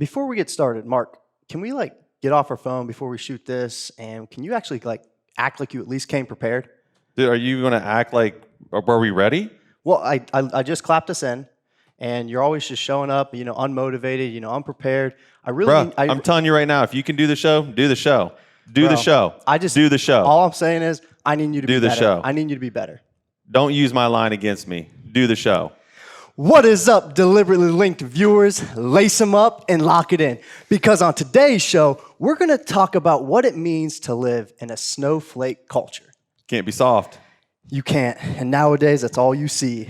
Before we get started, Mark, can we get off our phone before we shoot this? And can you actually act like you at least came prepared? Dude, are you going to act like, are we ready? Well, I just clapped us in, and you're always just showing up, unmotivated, unprepared. I'm telling you right now, if you can do the show, do the show. Do the show. Do the show. All I'm saying is I need you to do be the better. show. I need you to be better. Don't use my line against me. Do the show. What is up, Deliberately Linked viewers? Lace them up and lock it in. Because on today's show, we're going to talk about what it means to live in a snowflake culture. Can't be soft. You can't. And nowadays, that's all you see.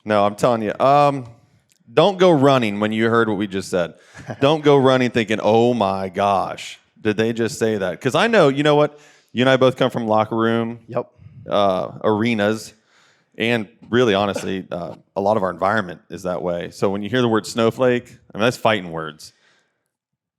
No, I'm telling you. Don't go running when you heard what we just said. Don't go running thinking, oh my gosh, did they just say that? Because I know, you know what? You and I both come from locker room arenas. And really, honestly, a lot of our environment is that way. So when you hear the word snowflake, I mean, that's fighting words.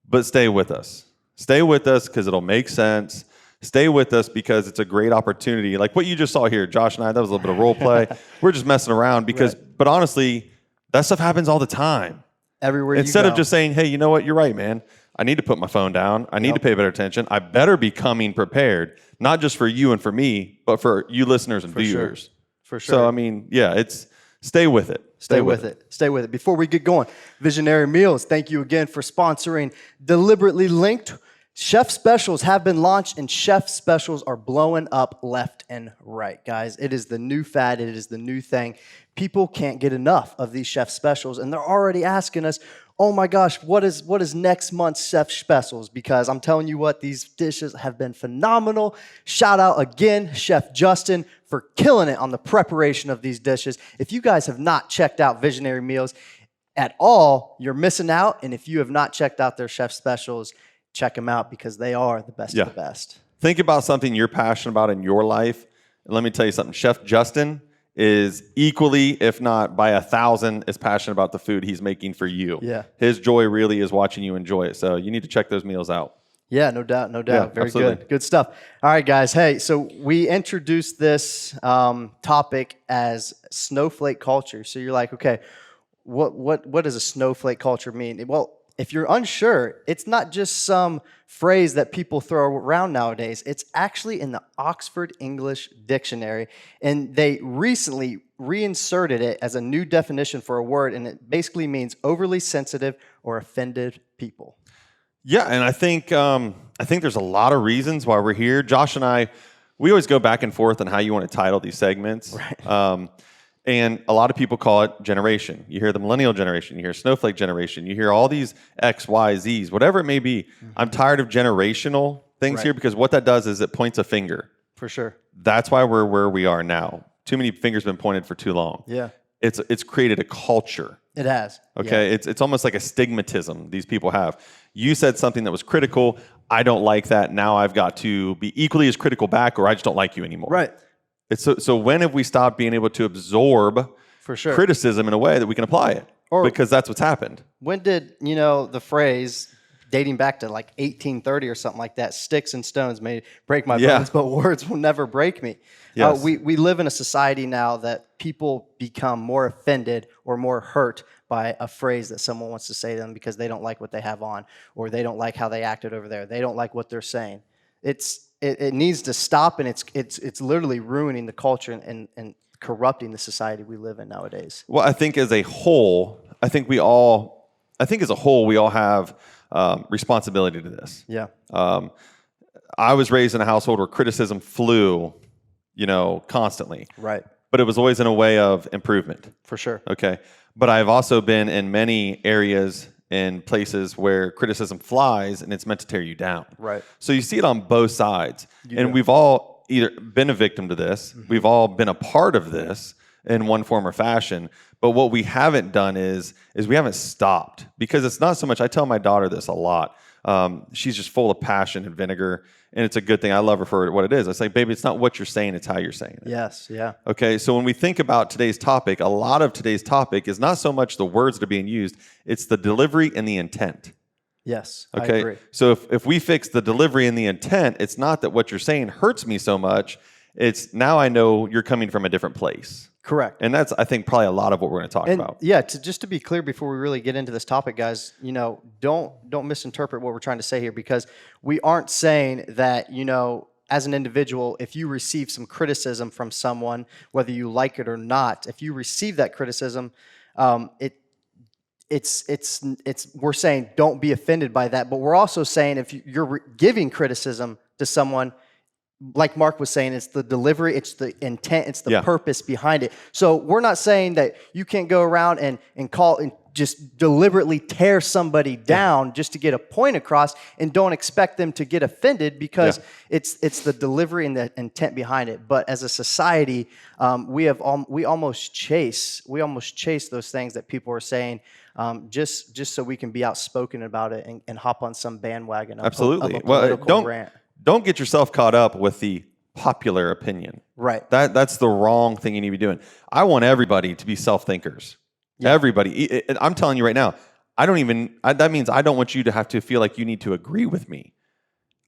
But stay with us. Stay with us because it'll make sense. Stay with us because it's a great opportunity. Like what you just saw here, Josh and I, that was a little bit of role play. We're just messing around because, but honestly, that stuff happens all the time. Everywhere you go. Instead of just saying, hey, you know what? You're right, man. I need to put my phone down. I need to pay better attention. I better be coming prepared, not just for you and for me, but for you listeners and viewers. Sure. For sure. So, I mean, yeah, it's stay with it. Stay with it. Stay with it. Before we get going, Visionary Meals, thank you again for sponsoring Deliberately Linked. Chef specials have been launched, and chef specials are blowing up left and right, guys. It is the new fad. It is the new thing. People can't get enough of these chef specials, and they're already asking us, oh my gosh, what is next month's chef specials? Because I'm telling you what, these dishes have been phenomenal. Shout out again, Chef Justin, for killing it on the preparation of these dishes. If you guys have not checked out Visionary Meals at all, you're missing out. And if you have not checked out their chef specials, check them out because they are the best of the best. Think about something you're passionate about in your life. And let me tell you something. Chef Justin is equally, if not by 1,000, as passionate about the food he's making for you. Yeah. His joy really is watching you enjoy it. So you need to check those meals out. Yeah, no doubt, no doubt. Yeah, Very absolutely. good. Good stuff. All right, guys. Hey, so we introduced this topic as snowflake culture. So you're like, okay, what does a snowflake culture mean? Well, if you're unsure, it's not just some phrase that people throw around nowadays. It's actually in the Oxford English Dictionary, and they recently reinserted it as a new definition for a word, and it basically means overly sensitive or offended people. Yeah, and I think there's a lot of reasons why we're here. Josh and I, we always go back and forth on how you want to title these segments. Right. And a lot of people call it generation. You hear the millennial generation, you hear snowflake generation, you hear all these X, Y, Zs, whatever it may be. I'm tired of generational things here because what that does is it points a finger. For sure. That's why we're where we are now. Too many fingers have been pointed for too long. Yeah. It's created a culture. It has. Okay, Yeah. it's almost like a stigmatism these people have. You said something that was critical. I don't like that. Now I've got to be equally as critical back, or I just don't like you anymore. Right. So when have we stopped being able to absorb For sure. criticism in a way that we can apply it? Because that's what's happened. When did, the phrase dating back to 1830 or something like that, sticks and stones may break my bones, but words will never break me. Yes. We live in a society now that people become more offended or more hurt by a phrase that someone wants to say to them because they don't like what they have on, or they don't like how they acted over there. They don't like what they're saying. It needs to stop, and it's literally ruining the culture and corrupting the society we live in nowadays. Well, I think as a whole, we all have responsibility to this. Yeah. I was raised in a household where criticism flew, constantly. Right. But it was always in a way of improvement. For sure. Okay. But I've also been in many areas in places where criticism flies and it's meant to tear you down. Right. So you see it on both sides. We've all either been a victim to this, we've all been a part of this in one form or fashion. But what we haven't done is we haven't stopped, because it's not so much, I tell my daughter this a lot. She's just full of passion and vinegar, and it's a good thing. I love her for what it is. I say, baby, it's not what you're saying, it's how you're saying it. Yes, yeah. Okay, so when we think about today's topic, a lot of today's topic is not so much the words that are being used, it's the delivery and the intent. Yes, okay? I agree. So if we fix the delivery and the intent, it's not that what you're saying hurts me so much, it's now I know you're coming from a different place. Correct. And that's, I think, probably a lot of what we're going to talk And about. yeah, just to be clear before we really get into this topic, guys, don't misinterpret what we're trying to say here, because we aren't saying that, as an individual, if you receive some criticism from someone, whether you like it or not, if you receive that criticism, we're saying don't be offended by that. But we're also saying if you're giving criticism to someone, like Mark was saying, it's the delivery, it's the intent, it's the purpose behind it. So we're not saying that you can't go around and call and just deliberately tear somebody down just to get a point across, and don't expect them to get offended, because it's the delivery and the intent behind it. But as a society, we almost chase those things that people are saying, just so we can be outspoken about it and hop on some bandwagon of Absolutely. a political rant. Don't get yourself caught up with the popular opinion. Right. That's the wrong thing you need to be doing. I want everybody to be self-thinkers. Yeah. Everybody. I'm telling you right now, that means I don't want you to have to feel like you need to agree with me.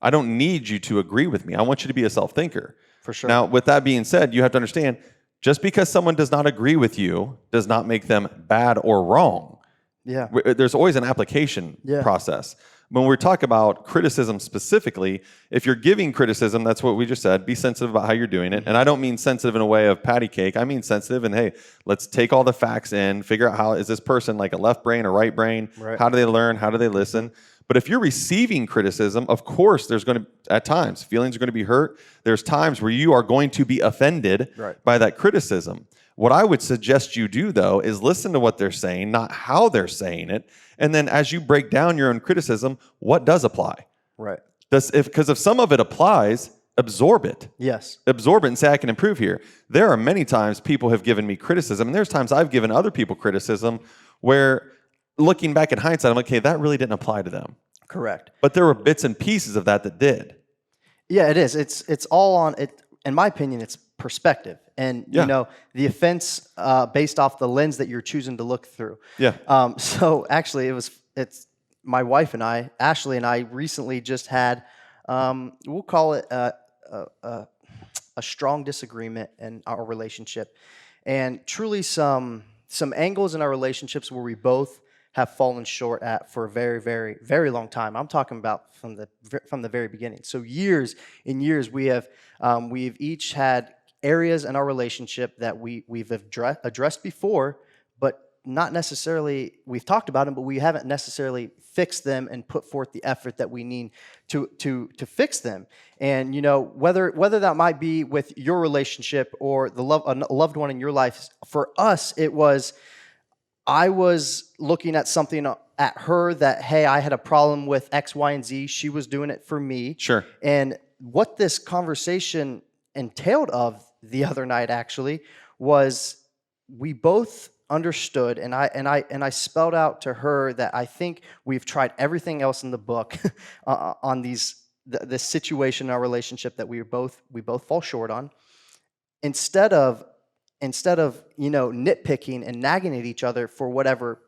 I don't need you to agree with me. I want you to be a self-thinker. For sure. Now, with that being said, you have to understand, just because someone does not agree with you does not make them bad or wrong. Yeah. There's always an application process. When we talk about criticism specifically, if you're giving criticism, that's what we just said, be sensitive about how you're doing it. And I don't mean sensitive in a way of patty cake. I mean sensitive and, hey, let's take all the facts in, figure out how is this person like a left brain or right brain? Right. How do they learn? How do they listen? But if you're receiving criticism, of course, there's going to, at times, feelings are going to be hurt. There's times where you are going to be offended by that criticism. What I would suggest you do, though, is listen to what they're saying, not how they're saying it. And then as you break down your own criticism, what does apply? Right. Because if some of it applies, absorb it. Yes. Absorb it and say, I can improve here. There are many times people have given me criticism, and there's times I've given other people criticism where, looking back in hindsight, I'm like, okay, that really didn't apply to them. Correct. But there were bits and pieces of that did. Yeah, it is. It's all on it. In my opinion, it's perspective. And, the offense based off the lens that you're choosing to look through. Yeah. So actually, it's my wife and I, Ashley and I, recently just had, we'll call it a strong disagreement in our relationship. And truly some angles in our relationships where we both have fallen short at for a very, very, very long time. I'm talking about from the very beginning. So years and years we've each had areas in our relationship that we've addressed before, but not necessarily, we've talked about them, but we haven't necessarily fixed them and put forth the effort that we need to fix them. And whether that might be with your relationship or a loved one in your life, for us I was looking at something at her that, hey, I had a problem with X, Y, and Z. She was doing it for me. Sure. And what this conversation entailed of the other night actually was we both understood, and I spelled out to her that I think we've tried everything else in the book on this situation in our relationship that we both fall short on. Instead of nitpicking and nagging at each other for whatever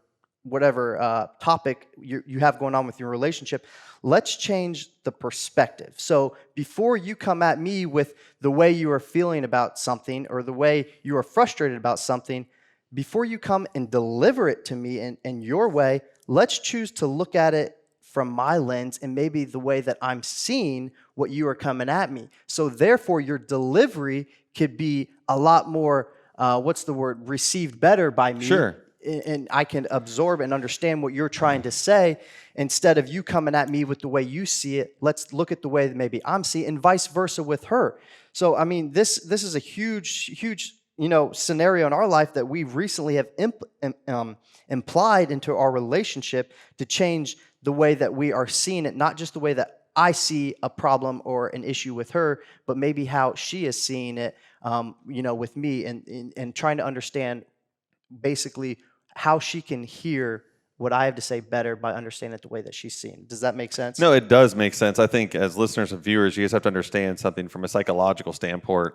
topic you have going on with your relationship, let's change the perspective. So before you come at me with the way you are feeling about something or the way you are frustrated about something, before you come and deliver it to me in your way, let's choose to look at it from my lens and maybe the way that I'm seeing what you are coming at me. So therefore, your delivery could be a lot more received better by me. Sure. And I can absorb and understand what you're trying to say. Instead of you coming at me with the way you see it, let's look at the way that maybe I'm seeing it, and vice versa with her. So, I mean, this is a huge scenario in our life that we recently have implied into our relationship to change the way that we are seeing it, not just the way that I see a problem or an issue with her, but maybe how she is seeing it, with me, and trying to understand basically how she can hear what I have to say better by understanding it the way that she's seeing. Does that make sense? No, it does make sense. I think as listeners and viewers, you guys have to understand something from a psychological standpoint.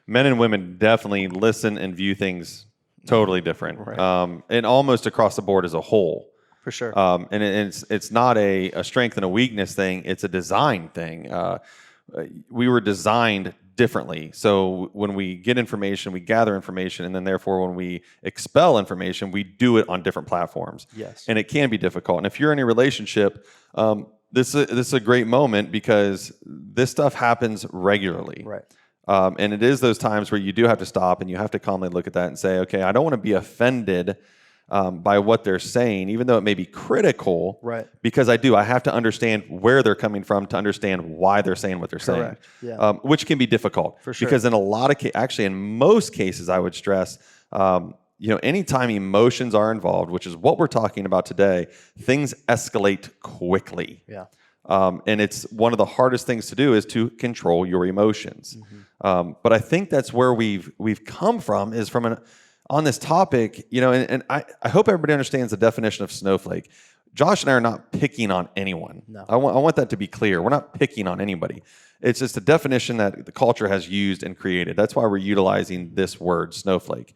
Men and women definitely listen and view things totally different, right. And almost across the board as a whole. For sure. And it's not a strength and a weakness thing. It's a design thing. We were designed differently. So when we get information, we gather information, and then therefore when we expel information, we do it on different platforms. Yes. And it can be difficult. And if you're in a relationship, this is a great moment because this stuff happens regularly. Right. And it is those times where you do have to stop and you have to calmly look at that and say, okay, I don't want to be offended by what they're saying, even though it may be critical, right? Because I have to understand where they're coming from to understand why they're saying what they're saying, which can be difficult. For sure. Because in a lot of actually in most cases, I would stress, anytime emotions are involved, which is what we're talking about today, things escalate quickly. Yeah. And it's one of the hardest things to do is to control your emotions. But I think that's where we've come from is from on this topic, and I hope everybody understands the definition of snowflake. Josh and I are not picking on anyone. No. I want that to be clear. We're not picking on anybody. It's just a definition that the culture has used and created. That's why we're utilizing this word, snowflake.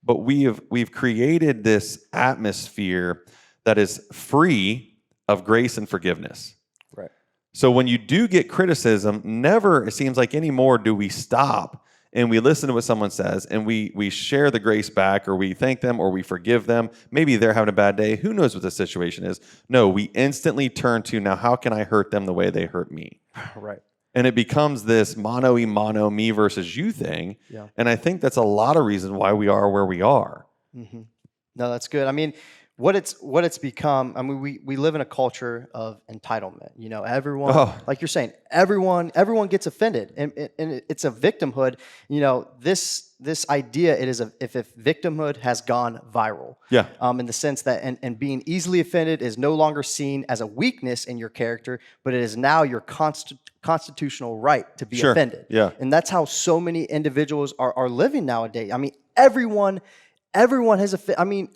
But we've created this atmosphere that is free of grace and forgiveness. Right. So when you do get criticism, never, it seems like anymore, do we stop and we listen to what someone says and we share the grace back, or we thank them, or we forgive them. Maybe they're having a bad day. Who knows what the situation is? No, we instantly turn to, now how can I hurt them the way they hurt me? Right. And it becomes this mono y mono, me versus you thing. Yeah. And I think that's a lot of reason why we are where we are. Mm-hmm. No, that's good. I mean, what it's become, I mean, we live in a culture of entitlement. Everyone, like you're saying, everyone gets offended, and it's a victimhood. This idea, it is if victimhood has gone viral. Yeah. In the sense that and being easily offended is no longer seen as a weakness in your character, but it is now your constitutional right to be offended. Yeah. And that's how so many individuals are living nowadays. I mean, everyone has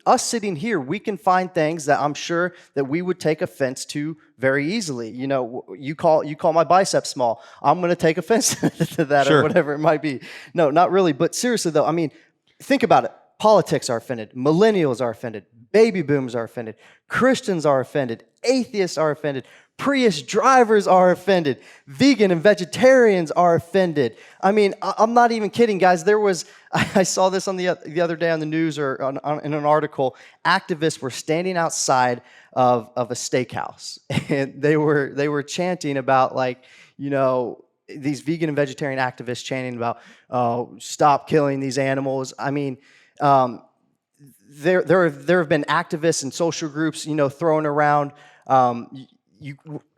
us sitting here, we can find things that I'm sure that we would take offense to very easily. You call my biceps small. I'm going to take offense to that or whatever it might be. No, not really. But seriously though, I mean, think about it. Politics are offended. Millennials are offended. Baby boomers are offended. Christians are offended. Atheists are offended. Prius drivers are offended. Vegan and vegetarians are offended. I mean, I'm not even kidding, guys. I saw this on the other day on the news or in an article. Activists were standing outside of a steakhouse, and they were chanting about these vegan and vegetarian activists chanting about, stop killing these animals. I mean, there have been activists and social groups, throwing around.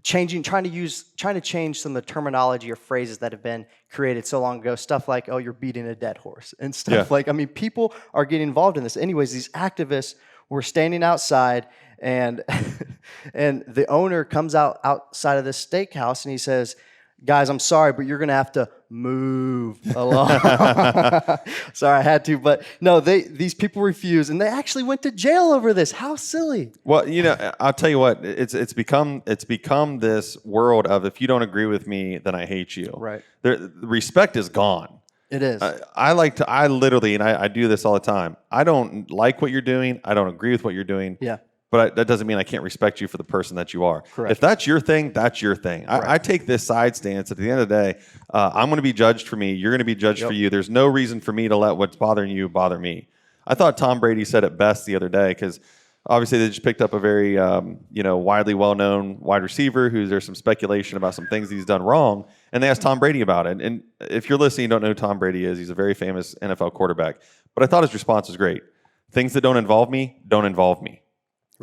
Trying to change some of the terminology or phrases that have been created so long ago. Stuff like, "Oh, you're beating a dead horse," and stuff like. I mean, people are getting involved in this. Anyways, these activists were standing outside, and and the owner comes outside of this steakhouse, and he says, "Guys, I'm sorry, but you're going to have to move along." Sorry, I had to, but no, these people refused, and they actually went to jail over this. How silly! Well, I'll tell you what, it's become this world of, if you don't agree with me, then I hate you. Right. The respect is gone. It is. I literally, and I do this all the time. I don't like what you're doing. I don't agree with what you're doing. Yeah. But that doesn't mean I can't respect you for the person that you are. Correct. If that's your thing, that's your thing. Right. I take this side stance. At the end of the day, I'm going to be judged for me. You're going to be judged for you. There's no reason for me to let what's bothering you bother me. I thought Tom Brady said it best the other day, because obviously they just picked up a very widely well-known wide receiver who there's some speculation about some things he's done wrong, and they asked Tom Brady about it. And if you're listening, you don't know who Tom Brady is. He's a very famous NFL quarterback. But I thought his response was great. Things that don't involve me, don't involve me.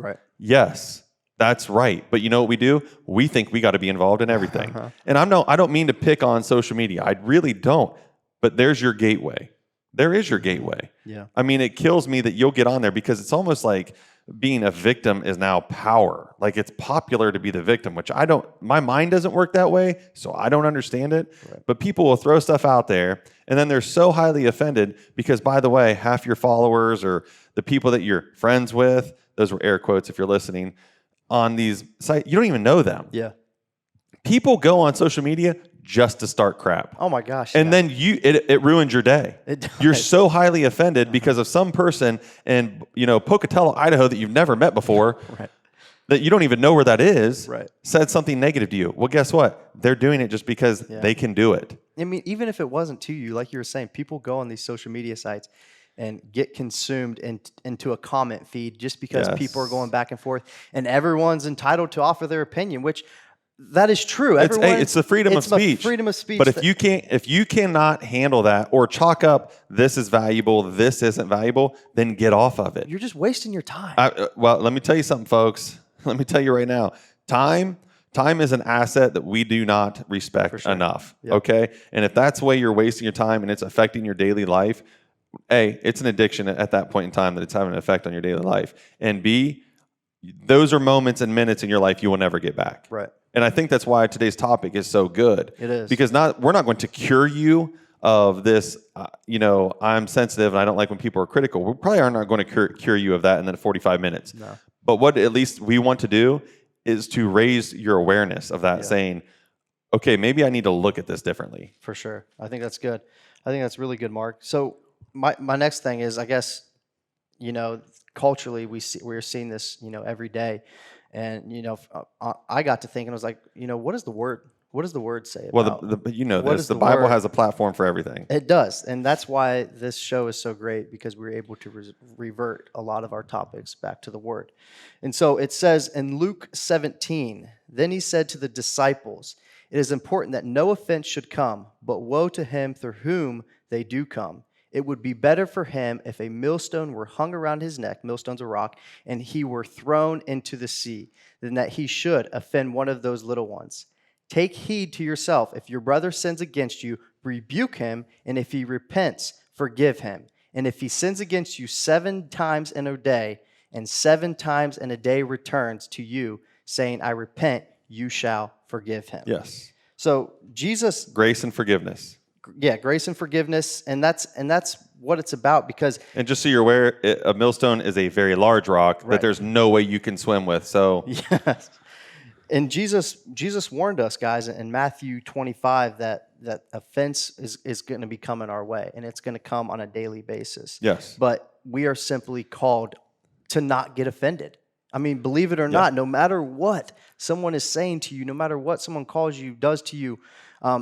Right. Yes, that's right. But you know what we do? We think we got to be involved in everything. And I don't mean to pick on social media. I really don't. But there's your gateway. There is your gateway. Yeah. I mean, it kills me that you'll get on there, because it's almost like being a victim is now power. Like, it's popular to be the victim, which my mind doesn't work that way, so I don't understand it. Right. But people will throw stuff out there, and then they're so highly offended because, by the way, half your followers or the people that you're friends with, those were air quotes if you're listening, on these sites, you don't even know them. Yeah. People go on social media just to start crap. Oh my gosh. And then it ruins your day. It does. You're so highly offended because of some person in Pocatello, Idaho that you've never met before. Right. that you don't even know where that is, Right. said something negative to you. Well, guess what? They're doing it just because they can do it. I mean, even if it wasn't to you, like you were saying, people go on these social media sites and get consumed into a comment feed just because people are going back and forth, and everyone's entitled to offer their opinion, which that is true. It's the freedom of speech. Freedom of speech. But if you cannot handle that or chalk up this is valuable, this isn't valuable, then get off of it. You're just wasting your time. Well, let me tell you something, folks. Let me tell you right now. Time is an asset that we do not respect enough. Yep. Okay? And if that's the way you're wasting your time and it's affecting your daily life, A, it's an addiction at that point in time that it's having an effect on your daily life. And B, those are moments and minutes in your life you will never get back. Right. And I think that's why today's topic is so good. It is. Because we're not going to cure you of this, I'm sensitive and I don't like when people are critical. We probably are not going to cure you of that in 45 minutes. No. But what at least we want to do is to raise your awareness of that, saying, okay, maybe I need to look at this differently. For sure. I think that's good. I think that's really good, Mark. So my next thing is, I guess, culturally we're seeing this, every day. And, I got to thinking, I was like, what does the word say about? Well, the Bible has a platform for everything. It does. And that's why this show is so great, because we're able to revert a lot of our topics back to the word. And so it says in Luke 17, then he said to the disciples, it is important that no offense should come, but woe to him through whom they do come. It would be better for him if a millstone were hung around his neck, millstone's a rock, and he were thrown into the sea, than that he should offend one of those little ones. Take heed to yourself. If your brother sins against you, rebuke him, and if he repents, forgive him. And if he sins against you 7 times in a day, and 7 times in a day returns to you, saying, I repent, you shall forgive him. Yes. So Jesus... Grace and forgiveness. Yeah, grace and forgiveness, and that's what it's about, because... And just so you're aware, a millstone is a very large rock that there's no way you can swim with, so... Yes. And Jesus warned us, guys, in Matthew 25 that offense is going to be coming our way, and it's going to come on a daily basis. Yes. But we are simply called to not get offended. I mean, believe it or not, no matter what someone is saying to you, no matter what someone calls you, does to you,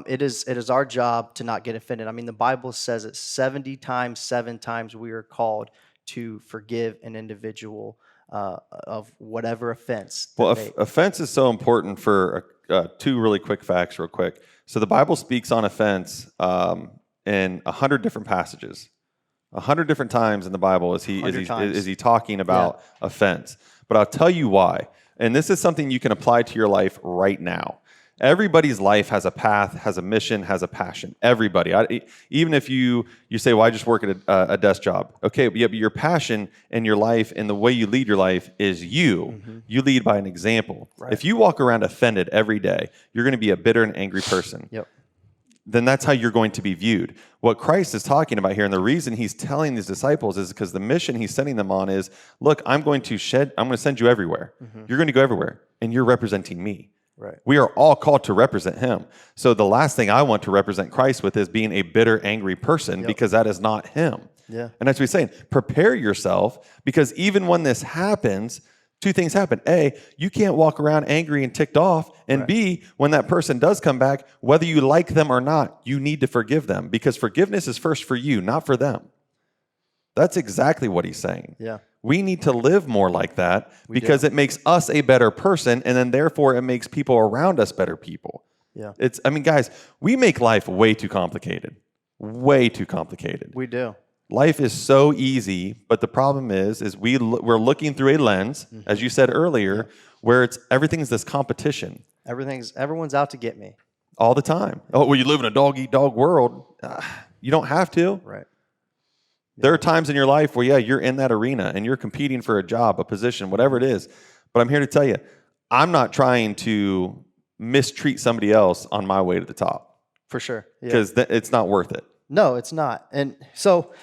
it is our job to not get offended. I mean, the Bible says it 70 times, 7 times we are called to forgive an individual of whatever offense. Well, offense is so important for 2 really quick facts real quick. So the Bible speaks on offense in 100 different passages. 100 different times in the Bible is he talking about offense. But I'll tell you why. And this is something you can apply to your life right now. Everybody's life has a path, has a mission, has a passion. Everybody. Even if you say, well, I just work at a desk job. Okay, but your passion and your life and the way you lead your life is you. Mm-hmm. You lead by an example. Right. If you walk around offended every day, you're going to be a bitter and angry person. Yep. Then that's how you're going to be viewed. What Christ is talking about here, and the reason he's telling these disciples is because the mission he's sending them on is, look, I'm going to send you everywhere. Mm-hmm. You're going to go everywhere, and you're representing me. Right. We are all called to represent him. So the last thing I want to represent Christ with is being a bitter, angry person, because that is not him. Yeah. And that's what he's saying. Prepare yourself, because even when this happens, 2 things happen. A, you can't walk around angry and ticked off. And B, when that person does come back, whether you like them or not, you need to forgive them, because forgiveness is first for you, not for them. That's exactly what he's saying. Yeah. We need to live more like that, because it makes us a better person, and then therefore it makes people around us better people. Yeah. Guys, we make life way too complicated. Way too complicated. We do. Life is so easy, but the problem is we're looking through a lens, as you said earlier, where everything's this competition. Everyone's out to get me. All the time. Oh, well, you live in a dog-eat-dog world. You don't have to. Right. There are times in your life where, you're in that arena and you're competing for a job, a position, whatever it is. But I'm here to tell you, I'm not trying to mistreat somebody else on my way to the top. For sure. Because it's not worth it. No, it's not. And so,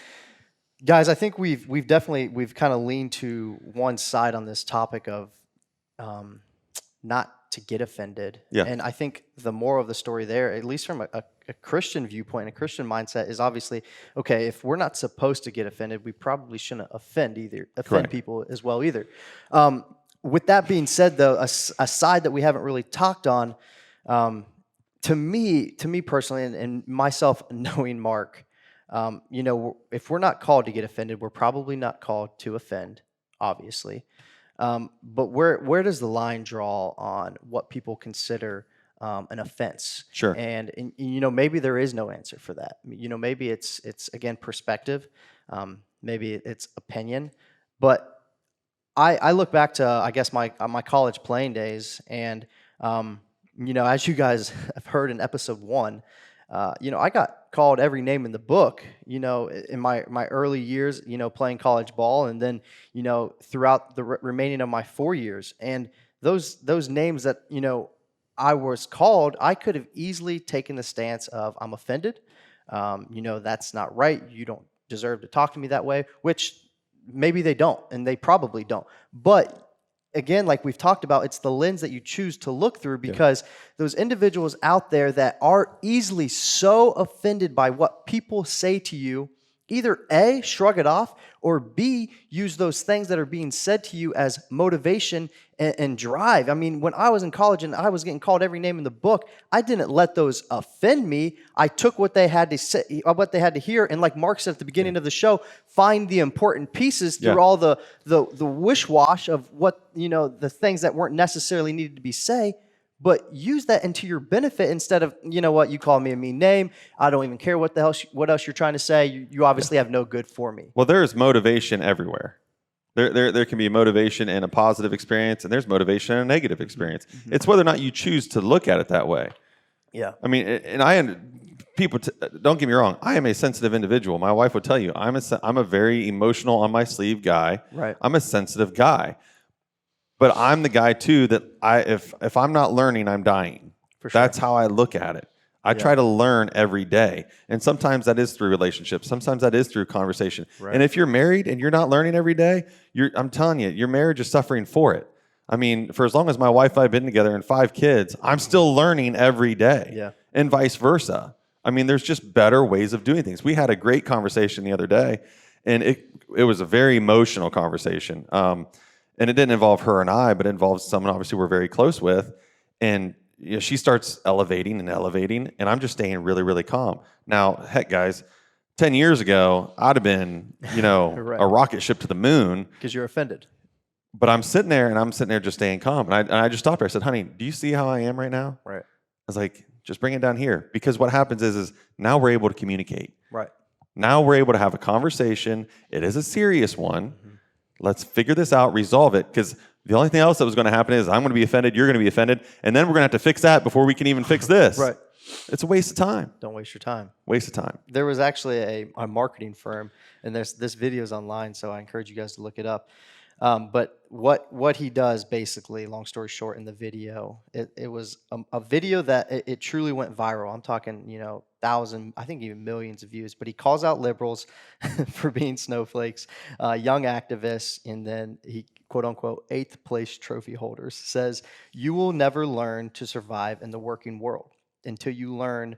guys, I think we've kind of leaned to one side on this topic of not to get offended. Yeah. And I think the moral of the story there, at least from a Christian viewpoint, a Christian mindset, is obviously, okay, if we're not supposed to get offended, we probably shouldn't offend people as well either. With that being said, though, a side that we haven't really talked on, to me personally, and myself knowing Mark, if we're not called to get offended, we're probably not called to offend, obviously. But where does the line draw on what people consider an offense? Sure. And maybe there is no answer for that. Maybe it's again perspective, maybe it's opinion, but I look back to I guess my college playing days, and as you guys have heard in episode 1, I got called every name in the book, in my early years, playing college ball, and then throughout the remaining of my 4 years, and those names that I was called, I could have easily taken the stance of I'm offended, that's not right, you don't deserve to talk to me that way, which maybe they don't, and they probably don't. But again, like we've talked about, it's the lens that you choose to look through, because those individuals out there that are easily so offended by what people say to you, either A, shrug it off, or B, use those things that are being said to you as motivation and drive. I mean, when I was in college and I was getting called every name in the book, I didn't let those offend me. I took what they had to say, what they had to hear, and like Mark said at the beginning of the show, find the important pieces through all the wish-wash of what, the things that weren't necessarily needed to be said. But use that into your benefit instead of, you call me a mean name, I don't even care what else you're trying to say. You obviously have no good for me. Well, there's motivation everywhere. There can be motivation in a positive experience, and there's motivation in a negative experience. Mm-hmm. It's whether or not you choose to look at it that way. Yeah. I mean, people don't get me wrong. I am a sensitive individual. My wife would tell you I'm a very emotional, on my sleeve guy. Right. I'm a sensitive guy. But I'm the guy too that if I'm not learning, I'm dying. For sure. That's how I look at it. I try to learn every day. And sometimes that is through relationships. Sometimes that is through conversation. Right. And if you're married and you're not learning every day, I'm telling you, your marriage is suffering for it. I mean, for as long as my wife and I have been together and 5 kids, I'm still learning every day. Yeah. And vice versa. I mean, there's just better ways of doing things. We had a great conversation the other day, and it was a very emotional conversation. And it didn't involve her and I, but it involves someone obviously we're very close with. And she starts elevating, and I'm just staying really, really calm. Now, heck, guys, 10 years ago, I'd have been, right. a rocket ship to the moon. Because you're offended. But I'm sitting there just staying calm. And I just stopped her. I said, honey, do you see how I am right now? Right. I was like, just bring it down here. Because what happens is now we're able to communicate. Right. Now we're able to have a conversation. It is a serious one. Mm-hmm. Let's figure this out, resolve it, because the only thing else that was going to happen is I'm going to be offended, you're going to be offended, and then we're going to have to fix that before we can even fix this. Right. It's a waste of time. Don't waste your time. Waste of time. There was actually a marketing firm, and this video is online, so I encourage you guys to look it up. But what he does, basically, long story short, in the video, it was a video that it truly went viral. I'm talking, 1,000, I think even millions of views. But he calls out liberals for being snowflakes, young activists, and then he, quote unquote, 8th place trophy holders, says, "You will never learn to survive in the working world until you learn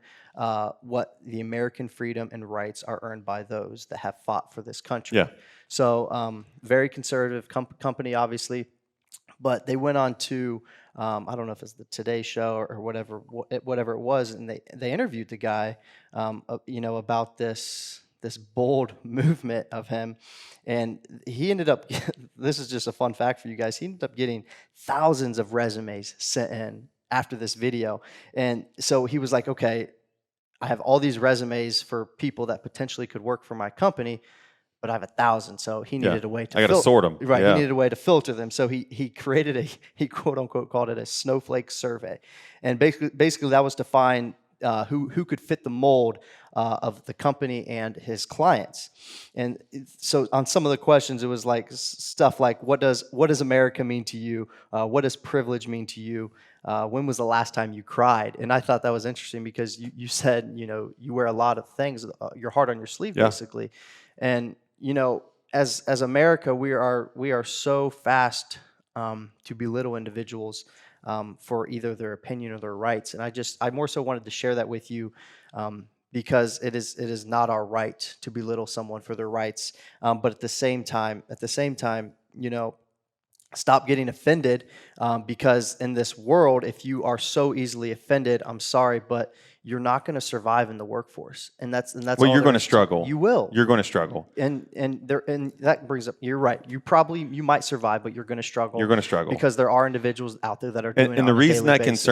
what the American freedom and rights are earned by those that have fought for this country." Yeah. So very conservative company, obviously, but they went on to, I don't know if it's the Today Show or whatever it was, and they interviewed the guy, about this bold movement of him, and he ended up, this is just a fun fact for you guys, he ended up getting thousands of resumes sent in after this video. And so he was like, okay, I have all these resumes for people that potentially could work for my company, but I have 1,000. So he needed a way to I got to sort them. Right. Yeah. He needed a way to filter them. So he created he quote unquote called it a Snowflake survey. And basically that was to find who could fit the mold of the company and his clients. And so on some of the questions, it was like stuff like, what does America mean to you? What does privilege mean to you? When was the last time you cried? And I thought that was interesting because you said, you wear a lot of things, your heart on your sleeve, basically. And, as America, we are so fast to belittle individuals for either their opinion or their rights. And I more so wanted to share that with you because it is not our right to belittle someone for their rights. But at the same time, Stop getting offended, because in this world, if you are so easily offended, I'm sorry, but you're not going to survive in the workforce, and that's Well, all you're there going to is struggle. You will, You're going to struggle. and that brings up. You're right. You might survive, but you're going to struggle. You're going to struggle because there are individuals out there that are doing it and the on a reason daily that basis.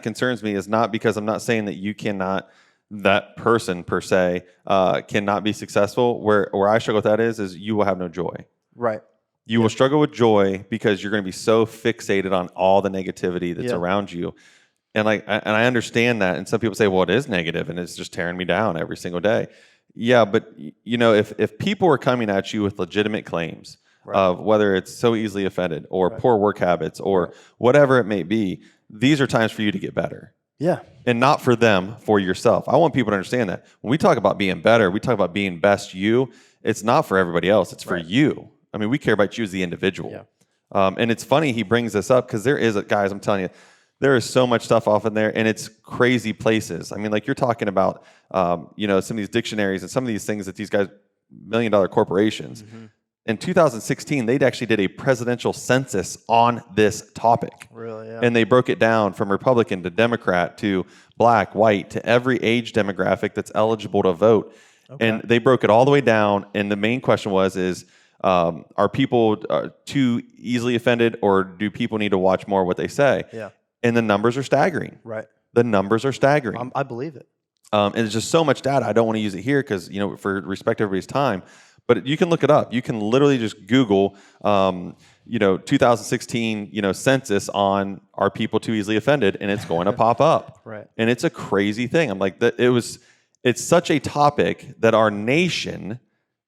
concerns me is not because I'm not saying that you cannot, that person per se, cannot be successful. Where I struggle with that is you will have no joy. Right. You will struggle with joy because you're going to be so fixated on all the negativity that's around you. And I understand that. And some people say, well, it is negative and it's just tearing me down every single day. Yeah, but if people are coming at you with legitimate claims of whether it's so easily offended or poor work habits or whatever it may be, these are times for you to get better. Yeah. And not for them, for yourself. I want people to understand that. When we talk about being better, we talk about being best you. It's not for everybody else. It's for you. I mean, we care about you as the individual. Yeah. And it's funny he brings this up because guys, I'm telling you, there is so much stuff off in there, and it's crazy places. I mean, like you're talking about, some of these dictionaries and some of these things that these guys, million-dollar corporations. Mm-hmm. In 2016, they actually did a presidential census on this topic. Really, yeah. And they broke it down from Republican to Democrat to black, white, to every age demographic that's eligible to vote. Okay. And they broke it all the way down. And the main question is, are people too easily offended, or do people need to watch more what they say? Yeah. And the numbers are staggering. Right. The numbers are staggering. I believe it. And it's just so much data. I don't want to use it here because, for respect to everybody's time. But you can look it up. You can literally just Google, 2016, census on are people too easily offended, and it's going to pop up. Right. And it's a crazy thing. I'm like, it's such a topic that our nation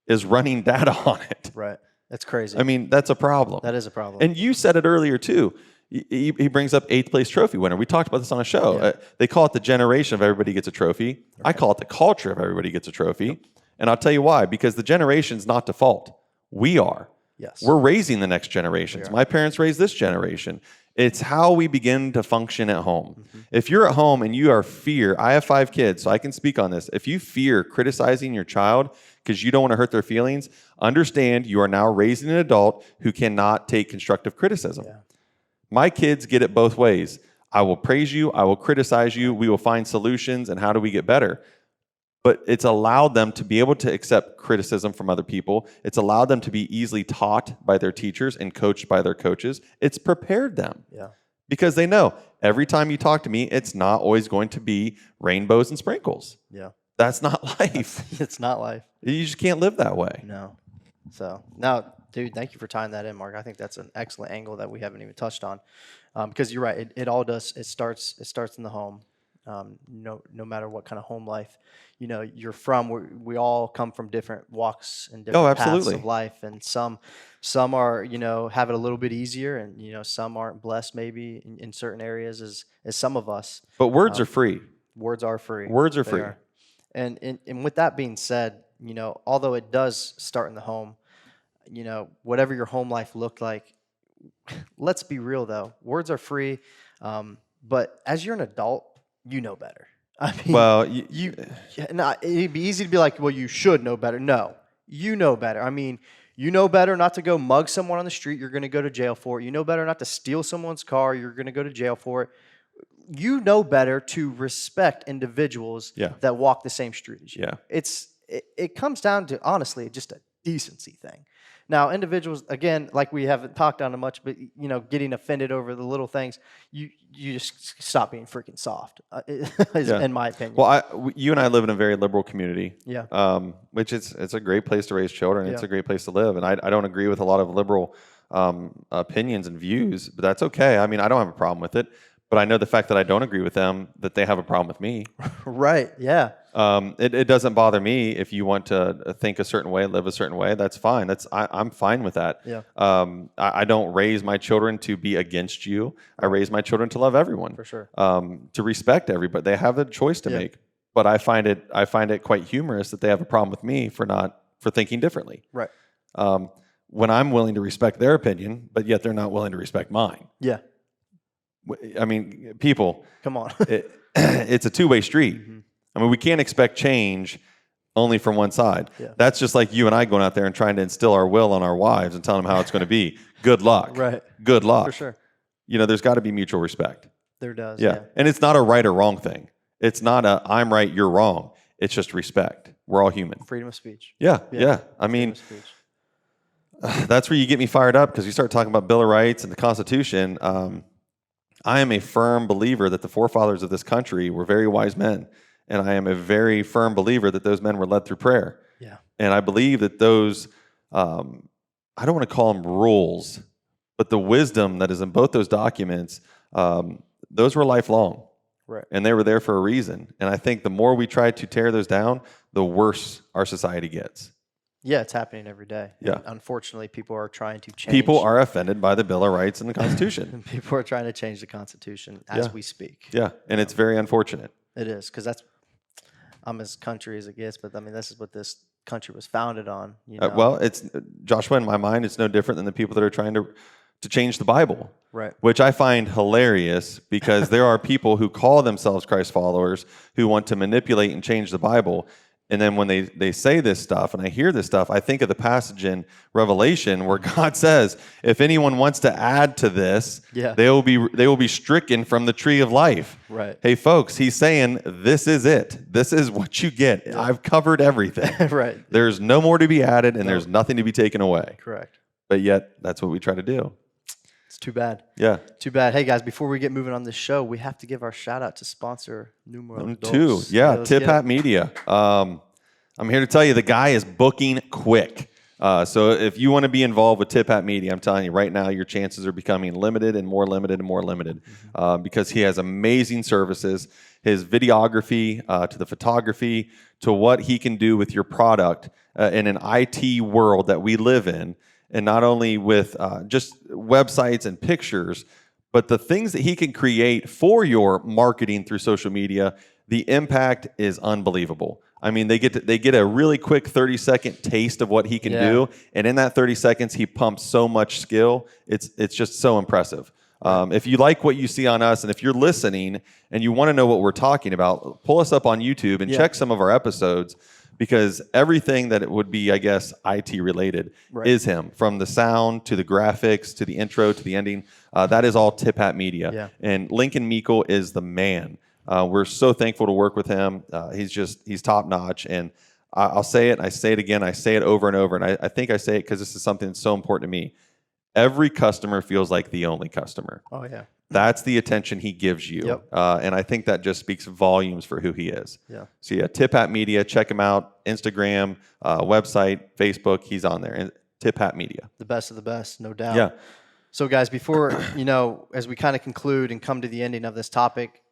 is running data on it. Right. That's crazy. I mean, that's a problem. That is a problem. And you said it earlier too. He brings up 8th place trophy winner. We talked about this on a show. Yeah. They call it the generation of everybody gets a trophy. Right. I call it the culture of everybody gets a trophy. Yep. And I'll tell you why. Because the generation's not default. We are. Yes. We're raising the next generations. My parents raised this generation. It's how we begin to function at home. Mm-hmm. If you're at home and you are I have 5 kids, so I can speak on this. If you fear criticizing your child because you don't want to hurt their feelings, understand you are now raising an adult who cannot take constructive criticism. Yeah. My kids get it both ways. I will praise you. I will criticize you. We will find solutions. And how do we get better? But it's allowed them to be able to accept criticism from other people. It's allowed them to be easily taught by their teachers and coached by their coaches. It's prepared them. Yeah. Because they know every time you talk to me, it's not always going to be rainbows and sprinkles. Yeah. That's not life. It's not life. You just can't live that way. No. So now, dude, thank you for tying that in, Mark. I think that's an excellent angle that we haven't even touched on, because you're right. It all does. It starts in the home. No matter what kind of home life you're from. We all come from different walks and different paths of life, and some are have it a little bit easier, and some aren't blessed maybe in certain areas as some of us. But words are free. Words are free. Words are free. And with that being said, although it does start in the home, whatever your home life looked like, let's be real though, words are free. But as you're an adult, you know better. I mean, well, it'd be easy to be like, well, you should know better. No, you know better. I mean, you know better not to go mug someone on the street. You're going to go to jail for it. You know better not to steal someone's car. You're going to go to jail for it. You know better to respect individuals that walk the same street as you. Yeah. It comes down to, honestly, just a decency thing. Now, individuals, again, like we haven't talked on it much, but getting offended over the little things, you just stop being freaking soft, in my opinion. Well, you and I live in a very liberal community. Yeah. Which it's a great place to raise children. Yeah. It's a great place to live, and I don't agree with a lot of liberal opinions and views, but that's okay. I mean, I don't have a problem with it. But I know the fact that I don't agree with them, that they have a problem with me. Right, yeah. It doesn't bother me if you want to think a certain way, live a certain way. That's fine. I'm fine with that. Yeah. I don't raise my children to be against you. I raise my children to love everyone. For sure. To respect everybody. They have a choice to make. But I find it quite humorous that they have a problem with me for thinking differently. Right. When I'm willing to respect their opinion, but yet they're not willing to respect mine. Yeah. I mean, people. Come on. It's a two-way street. Mm-hmm. I mean, we can't expect change only from one side. Yeah. That's just like you and I going out there and trying to instill our will on our wives and telling them how it's going to be. Good luck. Right. Good luck. For sure. There's got to be mutual respect. There does. Yeah. And it's not a right or wrong thing. It's not a I'm right, you're wrong. It's just respect. We're all human. Freedom of speech. Yeah. I mean, that's where you get me fired up because you start talking about Bill of Rights and the Constitution. I am a firm believer that the forefathers of this country were very wise men. And I am a very firm believer that those men were led through prayer. Yeah. And I believe that those, I don't want to call them rules, but the wisdom that is in both those documents, those were lifelong. Right. And they were there for a reason. And I think the more we try to tear those down, the worse our society gets. Yeah, it's happening every day. Yeah. And unfortunately, people are trying to change. People are offended by the Bill of Rights and the Constitution. People are trying to change the Constitution as we speak. Yeah, and it's very unfortunate. It is, because I'm as country as it gets, but I mean, this is what this country was founded on. Well, it's Joshua, in my mind, it's no different than the people that are trying to change the Bible. Right. Which I find hilarious because there are people who call themselves Christ followers who want to manipulate and change the Bible. And then when they say this stuff and I hear this stuff, I think of the passage in Revelation where God says, if anyone wants to add to this, they will be stricken from the tree of life. Right. Hey, folks, he's saying, this is it. This is what you get. Yeah. I've covered everything. Right. There's no more to be added and there's nothing to be taken away. Correct. But yet, that's what we try to do. It's too bad. Yeah. Too bad. Hey, guys, before we get moving on this show, we have to give our shout out to sponsor Numero Dos. Two. Yeah, Tip Hat Media. I'm here to tell you the guy is booking quick. So if you want to be involved with Tip Hat Media, I'm telling you right now, your chances are becoming limited and more limited and more limited because he has amazing services. His videography to the photography to what he can do with your product in an IT world that we live in. And not only with just websites and pictures, but the things that he can create for your marketing through social media, the impact is unbelievable. I mean, they get a really quick 30-second taste of what he can do, and in that 30 seconds, he pumps so much skill. It's just so impressive. If you like what you see on us, and if you're listening and you want to know what we're talking about, pull us up on YouTube and check some of our episodes. Because everything that it would be, I guess, IT related is him. From the sound to the graphics to the intro to the ending, that is all Tip Hat Media. Yeah. And Lincoln Meikle is the man. We're so thankful to work with him. He's top notch. And I'll say it, I say it again, I say it over and over. And I think I say it because this is something that's so important to me. Every customer feels like the only customer. Oh, yeah. That's the attention he gives you. Yep. And I think that just speaks volumes for who he is. Yeah. So yeah, Tip Hat Media, check him out. Instagram, website, Facebook, he's on there. And Tip Hat Media. The best of the best, no doubt. Yeah. So guys, before, as we kind of conclude and come to the ending of this topic,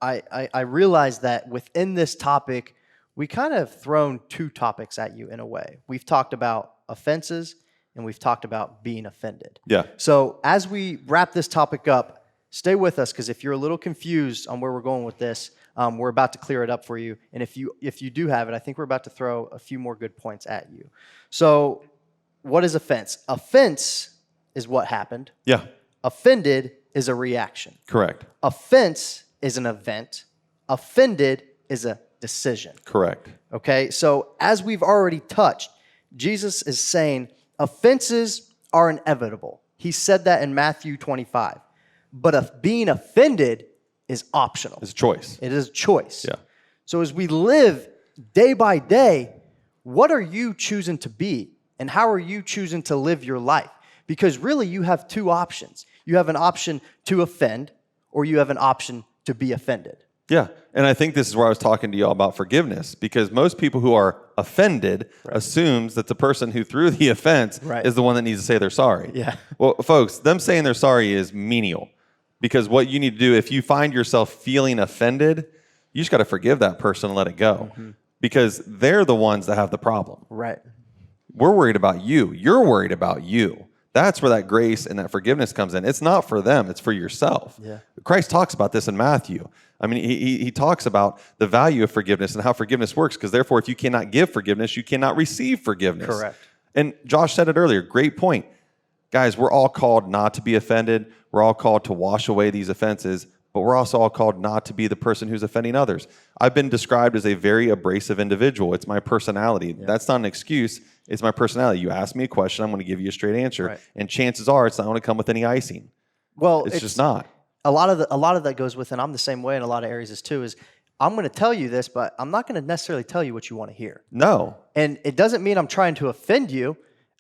I realize that within this topic, we kind of thrown two topics at you in a way. We've talked about offenses and we've talked about being offended. Yeah. So as we wrap this topic up, stay with us, because if you're a little confused on where we're going with this, we're about to clear it up for you. And if you do have it, I think we're about to throw a few more good points at you. So what is offense? Offense is what happened. Yeah. Offended is a reaction. Correct. Offense is an event. Offended is a decision. Correct. Okay? So as we've already touched, Jesus is saying offenses are inevitable. He said that in Matthew 25. But being offended is optional. It's a choice. It is a choice. Yeah. So as we live day by day, what are you choosing to be? And how are you choosing to live your life? Because really you have two options. You have an option to offend, or you have an option to be offended. Yeah. And I think this is where I was talking to you all about forgiveness, because most people who are offended assumes that the person who threw the offense is the one that needs to say they're sorry. Yeah. Well, folks, them saying they're sorry is menial, because what you need to do, if you find yourself feeling offended, you just got to forgive that person and let it go, because they're the ones that have the problem. Right. We're worried about you. You're worried about you. That's where that grace and that forgiveness comes in. It's not for them. It's for yourself. Yeah. Christ talks about this in Matthew. I mean, he talks about the value of forgiveness and how forgiveness works, because therefore, if you cannot give forgiveness, you cannot receive forgiveness. Correct. And Josh said it earlier. Great point. Guys, we're all called not to be offended. We're all called to wash away these offenses. but we're also all called not to be the person who's offending others. I've been described as a very abrasive individual. It's my personality. Yeah. That's not an excuse. It's my personality. You ask me a question, I'm going to give you a straight answer. Right. And chances are it's not going to come with any icing. Well, it's just not. A lot of that goes with, and I'm the same way in a lot of areas too, is I'm going to tell you this, but I'm not going to necessarily tell you what you want to hear. No. And it doesn't mean I'm trying to offend you.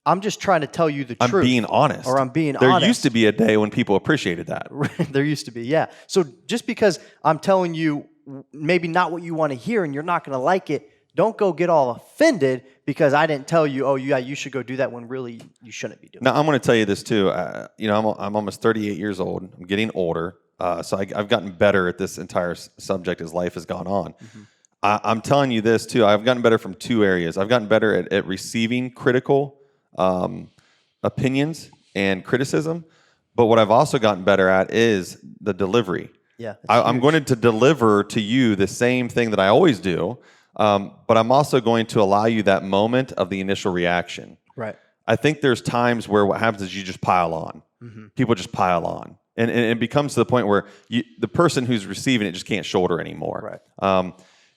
I'm just trying to tell you the truth. I'm being honest. Or I'm being honest. There used to be a day when people appreciated that. There used to be, yeah. So just because I'm telling you maybe not what you want to hear and you're not going to like it, don't go get all offended because I didn't tell you, oh, yeah, you should go do that when really you shouldn't be doing it. Now, I'm going to tell you this too. I'm almost 38 years old. I'm getting older. So I've gotten better at this entire subject as life has gone on. Mm-hmm. I'm telling you this too. I've gotten better from two areas. I've gotten better at receiving critical opinions and criticism. But what I've also gotten better at is the delivery. Yeah, I'm going to deliver to you the same thing that I always do, but I'm also going to allow you that moment of the initial reaction. Right. I think there's times where what happens is you just pile on. Mm-hmm. People just pile on. And it becomes to the point where the person who's receiving it just can't shoulder anymore. Right.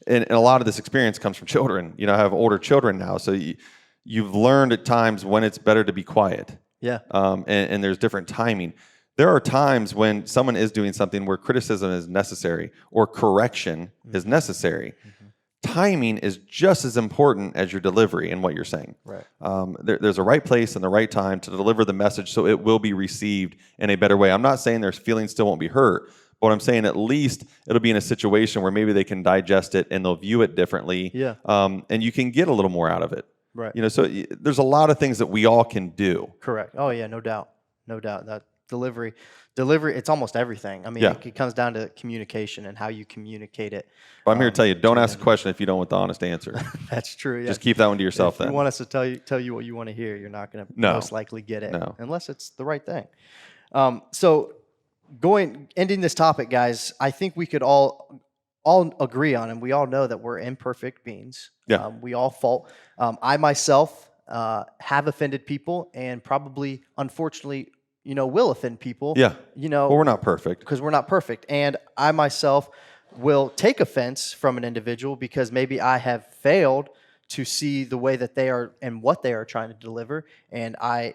And a lot of this experience comes from children. I have older children now, so you've learned at times when it's better to be quiet. Yeah. And there's different timing. There are times when someone is doing something where criticism is necessary or correction is necessary. Mm-hmm. Timing is just as important as your delivery and what you're saying. Right. There's a right place and the right time to deliver the message so it will be received in a better way. I'm not saying their feelings still won't be hurt, but I'm saying at least it'll be in a situation where maybe they can digest it and they'll view it differently. Yeah. And you can get a little more out of it. Right. So there's a lot of things that we all can do. Correct. Oh yeah, no doubt. No doubt. That delivery, it's almost everything. I mean, yeah. It comes down to communication and how you communicate it. Well, I'm here to tell you, don't ask a question if you don't want the honest answer. That's true. Yeah. Just keep that one to yourself. If you want us to tell you what you want to hear, you're not going to most likely get it unless it's the right thing. So ending this topic, guys, I think we could all agree on, and we all know that we're imperfect beings. Yeah. We all fault. I myself have offended people, and probably, unfortunately, will offend people. Yeah. Well, we're not perfect. Because we're not perfect. And I myself will take offense from an individual because maybe I have failed to see the way that they are and what they are trying to deliver. And I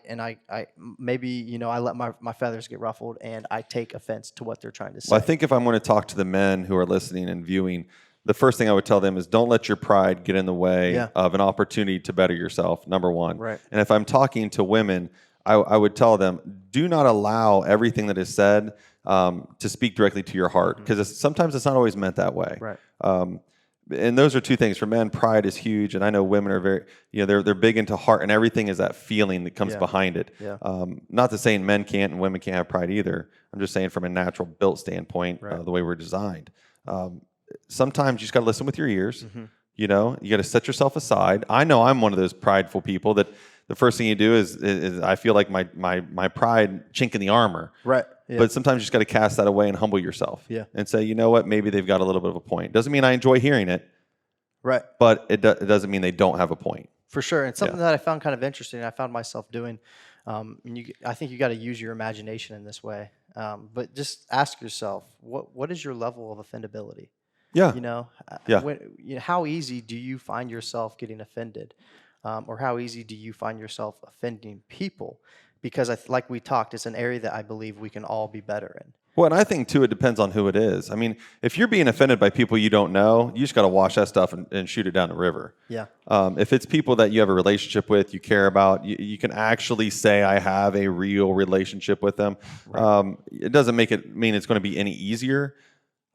maybe, I let my feathers get ruffled and I take offense to what they're trying to say. Well, I think if I'm going to talk to the men who are listening and viewing, the first thing I would tell them is don't let your pride get in the way of an opportunity to better yourself, number one. Right. And if I'm talking to women, I would tell them, do not allow everything that is said to speak directly to your heart, because sometimes it's not always meant that way. Right. And those are two things. For men, pride is huge, and I know women are very, they're big into heart, and everything is that feeling that comes behind it. Yeah. Not to saying men can't and women can't have pride either. I'm just saying from a natural built standpoint, the way we're designed. Sometimes you just got to listen with your ears. Mm-hmm. You got to set yourself aside. I know I'm one of those prideful people that the first thing you do is I feel like my pride chink in the armor. Right. Yeah. But sometimes you just got to cast that away and humble yourself. Yeah. And say, you know what, maybe they've got a little bit of a point. Doesn't mean I enjoy hearing it. Right. But it doesn't mean they don't have a point. For sure. And something that I found kind of interesting, I found myself doing, I think you got to use your imagination in this way. But just ask yourself, what is your level of offendability? Yeah. How easy do you find yourself getting offended? Or how easy do you find yourself offending people? Because like we talked, it's an area that I believe we can all be better in. Well, and I think, too, it depends on who it is. I mean, if you're being offended by people you don't know, you just got to wash that stuff and shoot it down the river. Yeah. If it's people that you have a relationship with, you care about, you can actually say, I have a real relationship with them. Right. It doesn't mean it's going to be any easier.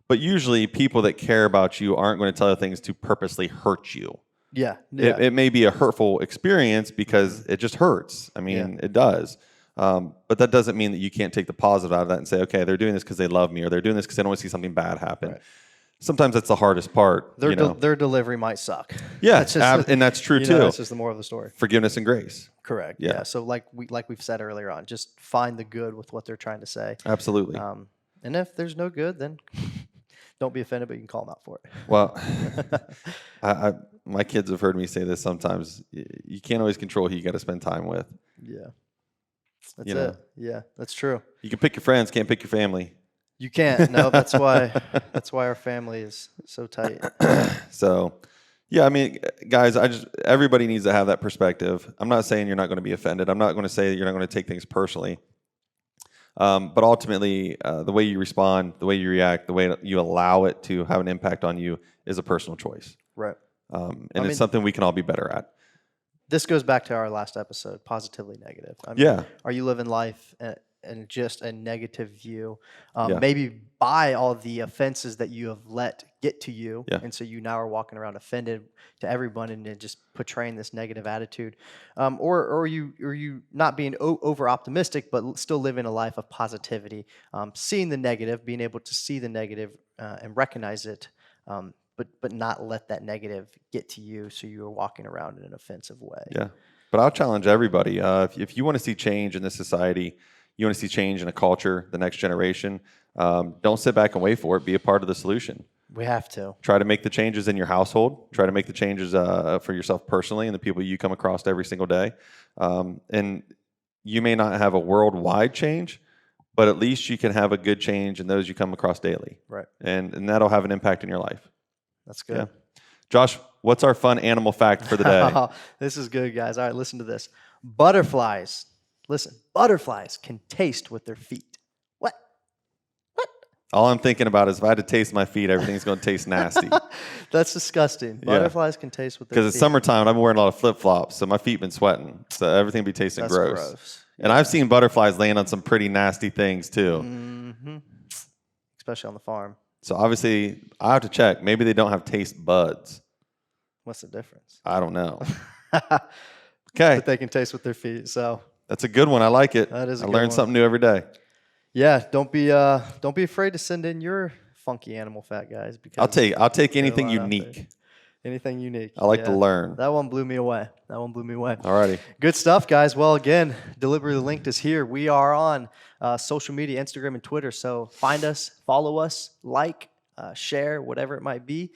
But usually people that care about you aren't going to tell you things to purposely hurt you. Yeah. It may be a hurtful experience because it just hurts. I mean, it does. But that doesn't mean that you can't take the positive out of that and say, okay, they're doing this because they love me, or they're doing this because they don't want to see something bad happen. Right. Sometimes that's the hardest part. Their delivery might suck. Yeah, and that's true too. That's just the moral of the story. Forgiveness and grace. Correct. Yeah. So like we've said earlier on, just find the good with what they're trying to say. Absolutely. And if there's no good, then don't be offended, but you can call them out for it. Well, my kids have heard me say this sometimes. You can't always control who you got to spend time with. Yeah. That's it. Yeah, that's true. You can pick your friends, can't pick your family. You can't. No, that's why our family is so tight. So, yeah, I mean, guys, everybody needs to have that perspective. I'm not saying you're not going to be offended. I'm not going to say that you're not going to take things personally. But ultimately, the way you respond, the way you react, the way you allow it to have an impact on you is a personal choice. Right. And it's something we can all be better at. This goes back to our last episode, positively negative. I mean, Yeah. Are you living life in just a negative view? Yeah. Maybe by all the offenses that you have let get to you. Yeah. And so you now are walking around offended to everyone and then just portraying this negative attitude. Or you not being over optimistic, but still living a life of positivity, seeing the negative, being able to see the negative and recognize it. But not let that negative get to you, so you are walking around in an offensive way. Yeah. But I'll challenge everybody. If you want to see change in this society, you want to see change in a culture, the next generation, don't sit back and wait for it. Be a part of the solution. We have to. Try to make the changes in your household. Try to make the changes for yourself personally and the people you come across every single day. And you may not have a worldwide change, but at least you can have a good change in those you come across daily. Right. And that'll have an impact in your life. That's good. Yeah. Josh, what's our fun animal fact for the day? This is good, guys. All right, listen to this. Butterflies. Listen, butterflies can taste with their feet. What? All I'm thinking about is if I had to taste my feet, everything's going to taste nasty. That's disgusting. Butterflies can taste with their feet. Because it's summertime and I've been wearing a lot of flip-flops, so my feet been sweating. So everything be tasting That's gross. And I've seen butterflies laying on some pretty nasty things too. Mm-hmm. Especially on the farm. So obviously, I have to check. Maybe they don't have taste buds. What's the difference? I don't know. Okay. But they can taste with their feet. So that's a good one. I like it. That is a I good learn one. something new every day. Yeah, don't be afraid to send in your funky animal fact, guys. Because I'll take there's a anything lot out there. unique. Anything unique. I like to learn. That one blew me away. Alrighty. Good stuff, guys. Well, again, Deliberately Linked is here. We are on social media, Instagram and Twitter. So find us, follow us, like, share, whatever it might be.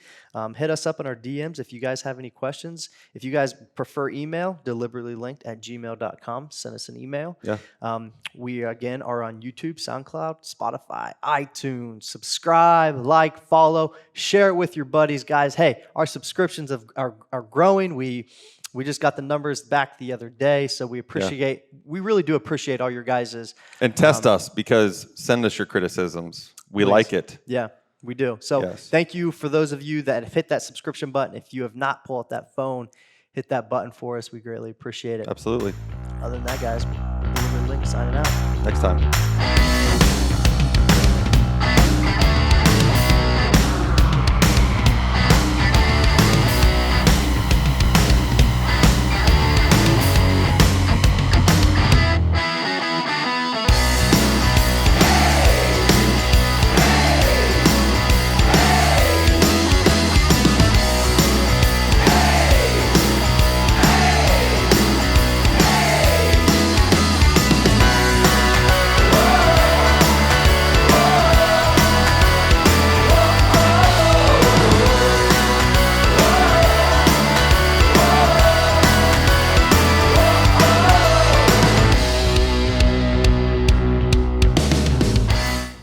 Hit us up in our DMs if you guys have any questions. If you guys prefer email, deliberatelylinked@gmail.com. Send us an email. Yeah. We, again, are on YouTube, SoundCloud, Spotify, iTunes. Subscribe, like, follow, share it with your buddies. Guys, hey, our subscriptions are growing. We just got the numbers back the other day, so we really do appreciate all your guys's. And test us, because send us your criticisms. We Please. like it. Yeah. We do. So Thank you for those of you that have hit that subscription button. If you have not, pull out that phone, hit that button for us. We greatly appreciate it. Absolutely. Other than that, guys, Deliberately Linked signing out. Next time.